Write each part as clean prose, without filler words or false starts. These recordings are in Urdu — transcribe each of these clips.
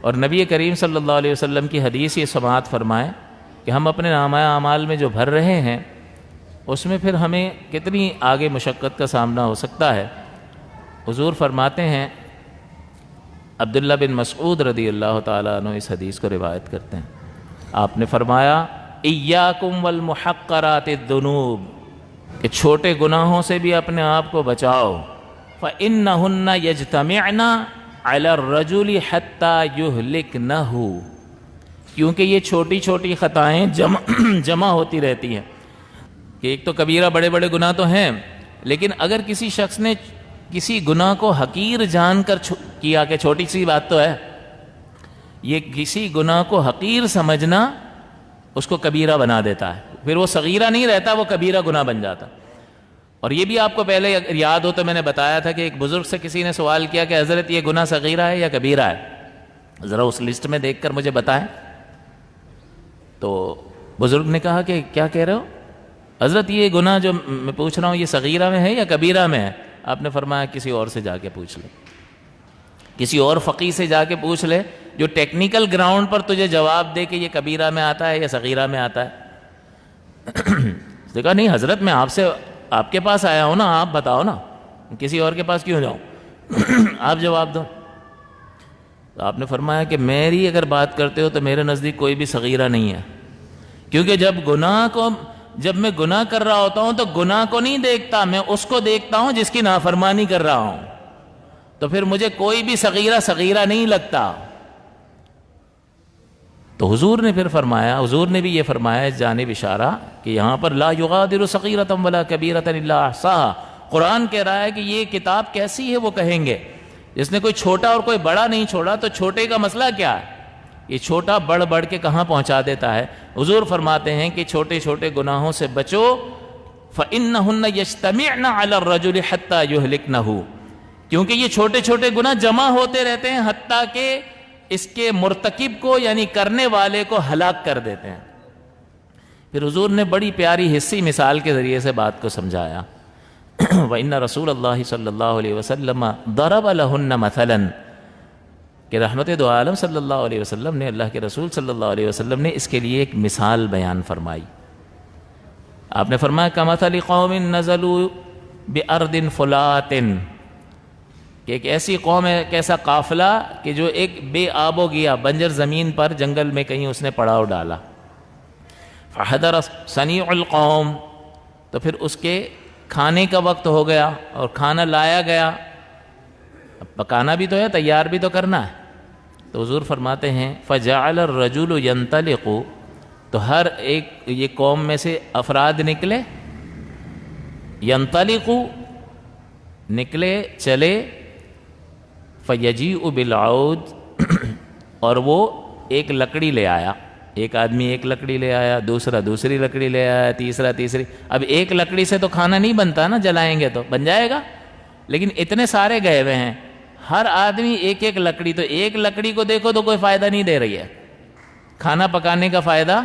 اور نبی کریم صلی اللہ علیہ وسلم کی حدیث یہ سماعت فرمائیں کہ ہم اپنے نامہ اعمال میں جو بھر رہے ہیں اس میں پھر ہمیں کتنی آگے مشقت کا سامنا ہو سکتا ہے۔ حضور فرماتے ہیں، عبداللہ بن مسعود رضی اللہ تعالیٰ عنہ اس حدیث کو روایت کرتے ہیں، آپ نے فرمایا ایاکم والمحقرات الذنوب، کہ چھوٹے گناہوں سے بھی اپنے آپ کو بچاؤ، فإنہن یجتمعن علی الرجل حتی یہلکنہ، کیونکہ یہ چھوٹی چھوٹی خطائیں جمع ہوتی رہتی ہیں، کہ ایک تو کبیرہ بڑے بڑے گناہ تو ہیں، لیکن اگر کسی شخص نے کسی گناہ کو حقیر جان کر کیا کہ چھوٹی سی بات تو ہے، یہ کسی گناہ کو حقیر سمجھنا اس کو کبیرہ بنا دیتا ہے، پھر وہ صغیرہ نہیں رہتا، وہ کبیرہ گناہ بن جاتا۔ اور یہ بھی آپ کو پہلے یاد ہو تو میں نے بتایا تھا کہ ایک بزرگ سے کسی نے سوال کیا کہ حضرت یہ گناہ صغیرہ ہے یا کبیرہ ہے، ذرا اس لسٹ میں دیکھ کر مجھے بتائیں۔ تو بزرگ نے کہا کہ کیا کہہ رہے ہو حضرت، یہ گناہ جو میں پوچھ رہا ہوں یہ صغیرہ میں ہے یا کبیرہ میں ہے؟ آپ نے فرمایا کسی اور سے جا کے پوچھ لے، کسی اور فقیہ سے جا کے پوچھ لے جو ٹیکنیکل گراؤنڈ پر تجھے جواب دے کہ یہ کبیرہ میں آتا ہے یا صغیرہ میں آتا ہے۔ اس نے کہا نہیں حضرت، میں آپ کے پاس آیا ہوں نا، آپ بتاؤ نا، کسی اور کے پاس کیوں جاؤں، آپ جواب دو۔ تو آپ نے فرمایا کہ میری اگر بات کرتے ہو تو میرے نزدیک کوئی بھی صغیرہ نہیں ہے، کیونکہ جب میں گناہ کر رہا ہوتا ہوں تو گناہ کو نہیں دیکھتا، میں اس کو دیکھتا ہوں جس کی نافرمانی کر رہا ہوں، تو پھر مجھے کوئی بھی صغیرہ نہیں لگتا۔ تو حضور نے پھر فرمایا، حضور نے بھی یہ فرمایا اس جانب اشارہ کہ یہاں پر لا یغادر صغیرۃ ولا کبیرۃ الا احصاها، قرآن کہہ رہا ہے کہ یہ کتاب کیسی ہے وہ کہیں گے، جس نے کوئی چھوٹا اور کوئی بڑا نہیں چھوڑا، تو چھوٹے کا مسئلہ کیا ہے؟ یہ چھوٹا بڑھ کے کہاں پہنچا دیتا ہے۔ حضور فرماتے ہیں کہ چھوٹے چھوٹے گناہوں سے بچو، فإنہن یجتمعن علی الرجل حتی یہلکنہ، کیونکہ یہ چھوٹے چھوٹے گناہ جمع ہوتے رہتے ہیں حتیٰ کہ اس کے مرتکب کو یعنی کرنے والے کو ہلاک کر دیتے ہیں۔ پھر حضور نے بڑی پیاری حصی مثال کے ذریعے سے بات کو سمجھایا، وَإِنَّ رسول اللہ صلی اللہ علیہ وسلم ضرب لہن مثلا، کہ رحمت دو عالم صلی اللہ علیہ وسلم نے، اللہ کے رسول صلی اللہ علیہ وسلم نے اس کے لیے ایک مثال بیان فرمائی۔ آپ نے فرمایا کمثل قوم نزلوا بأرض فلات، کہ ایک ایسی قوم ہے، ایک ایسا قافلہ کہ جو ایک بے آب و گیا بنجر زمین پر جنگل میں کہیں اس نے پڑاؤ ڈالا، فحضر صنیع القوم، تو پھر اس کے کھانے کا وقت ہو گیا اور کھانا لایا گیا، اب پکانا بھی تو ہے، تیار بھی تو کرنا ہے۔ تو حضور فرماتے ہیں فجعل الرجل ينطلق، تو ہر ایک یہ قوم میں سے افراد نکلے، ينطلق نکلے چلے، فیجیء بالعود، اور وہ ایک لکڑی لے آیا، ایک آدمی ایک لکڑی لے آیا، دوسرا دوسری لکڑی لے آیا، تیسرا تیسری۔ اب ایک لکڑی سے تو کھانا نہیں بنتا نا، جلائیں گے تو بن جائے گا، لیکن اتنے سارے گئے ہوئے ہیں، ہر آدمی ایک ایک لکڑی، تو ایک لکڑی کو دیکھو تو کوئی فائدہ نہیں دے رہی ہے، کھانا پکانے کا فائدہ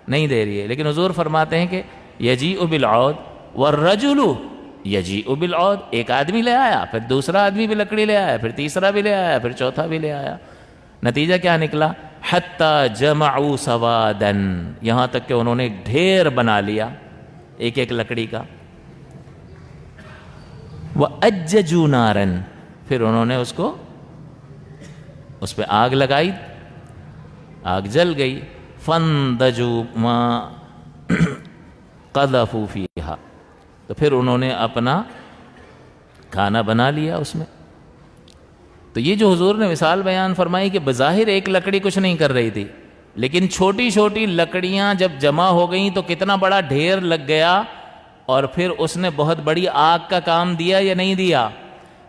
نہیں دے رہی ہے، لیکن حضور فرماتے ہیں کہ یجیء بالعود والرجل یجیء بالعود، ایک آدمی لے آیا، پھر دوسرا آدمی بھی لکڑی لے آیا، پھر تیسرا بھی لے آیا، پھر چوتھا بھی لے آیا۔ نتیجہ کیا نکلا؟ حتی جمعوا سوادا، یہاں تک کہ انہوں نے ایک ڈھیر بنا لیا ایک ایک لکڑی کا۔ وَأَجَّجُوا نَارًا، پھر انہوں نے اس پہ آگ لگائی، آگ جل گئی۔ فَانْضَجُوا مَا قَذَفُوا فِيهَا، تو پھر انہوں نے اپنا کھانا بنا لیا اس میں۔ تو یہ جو حضور نے مثال بیان فرمائی کہ بظاہر ایک لکڑی کچھ نہیں کر رہی تھی، لیکن چھوٹی چھوٹی لکڑیاں جب جمع ہو گئیں تو کتنا بڑا ڈھیر لگ گیا، اور پھر اس نے بہت بڑی آگ کا کام دیا یا نہیں دیا۔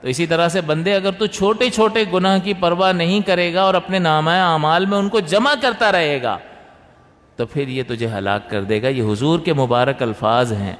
تو اسی طرح سے بندے، اگر تو چھوٹے چھوٹے گناہ کی پرواہ نہیں کرے گا اور اپنے نامہ اعمال میں ان کو جمع کرتا رہے گا، تو پھر یہ تجھے ہلاک کر دے گا۔ یہ حضور کے مبارک الفاظ ہیں۔